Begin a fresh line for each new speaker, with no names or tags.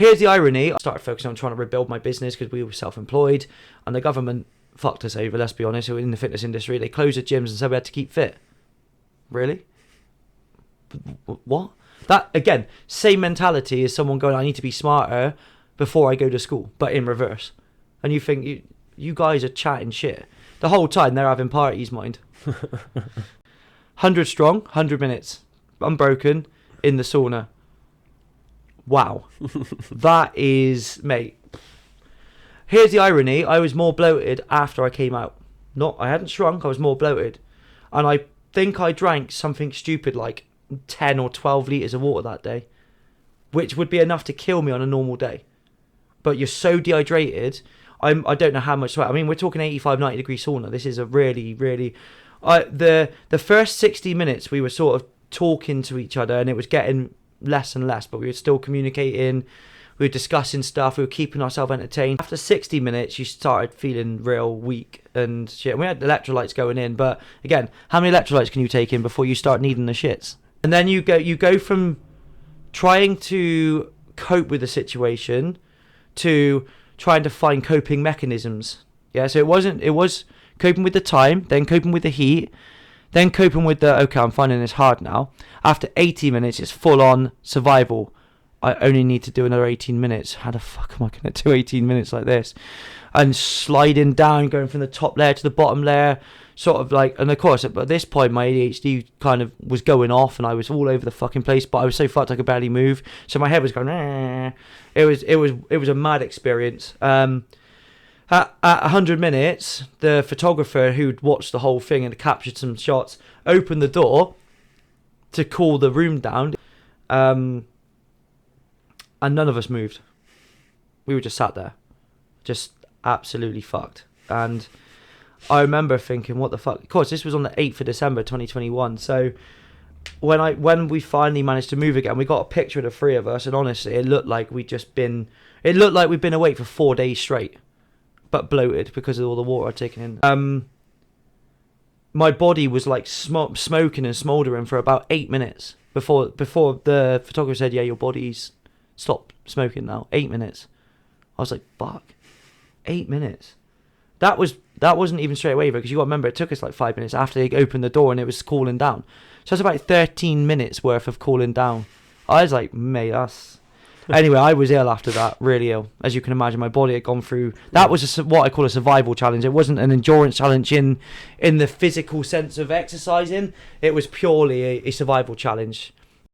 Here's the irony. I started focusing on trying to rebuild my business because we were self-employed, and the government fucked us over, let's be honest. In the fitness industry, they closed the gyms and said we had to keep fit. Really? What? That, again, same mentality as someone going, I need to be smarter before I go to school, but in reverse. And you think, you guys are chatting shit. The whole time they're having parties, mind. 100 strong, 100 minutes, unbroken, in the sauna. Wow. That is, mate. Here's the irony. I was more bloated after I came out. I hadn't shrunk, I was more bloated. And I think I drank something stupid like 10 or 12 litres of water that day, which would be enough to kill me on a normal day. But you're so dehydrated. I don't know how much sweat. I mean, we're talking 85, 90 degree sauna. This is a really, really... the first 60 minutes we were sort of talking to each other, and it was getting less and less, but we were still communicating. We were discussing stuff. We were keeping ourselves entertained. After 60 minutes, you started feeling real weak and shit. And we had electrolytes going in, but again, how many electrolytes can you take in before you start needing the shits? And then you go from trying to cope with the situation to trying to find coping mechanisms. Yeah, so it was coping with the time, then coping with the heat, then coping with the, okay, I'm finding this hard now. After 80 minutes, it's full on survival. I only need to do another 18 minutes. How the fuck am I going to do 18 minutes like this? And sliding down, going from the top layer to the bottom layer, sort of like, and of course, at this point, my ADHD kind of was going off and I was all over the fucking place, but I was so fucked I could barely move. So my head was going, It was a mad experience. At 100 minutes, the photographer who'd watched the whole thing and captured some shots opened the door to cool the room down. And none of us moved. We were just sat there, just absolutely fucked. And I remember thinking, what the fuck? Of course, this was on the 8th of December 2021. So when we finally managed to move again, we got a picture of the three of us, and honestly, it looked like we'd been awake for 4 days straight, but bloated because of all the water I'd taken in. My body was like smoking and smouldering for about 8 minutes before the photographer said, yeah, your body's stopped smoking now. 8 minutes. I was like, fuck. 8 minutes. That wasn't even straight away, because you got to remember, it took us like 5 minutes after they opened the door and it was cooling down. So it's about 13 minutes worth of cooling down. I was like, mate, that's... Anyway, I was ill after that, really ill. As you can imagine, my body had gone through... That was what I call a survival challenge. It wasn't an endurance challenge in the physical sense of exercising. It was purely a survival challenge.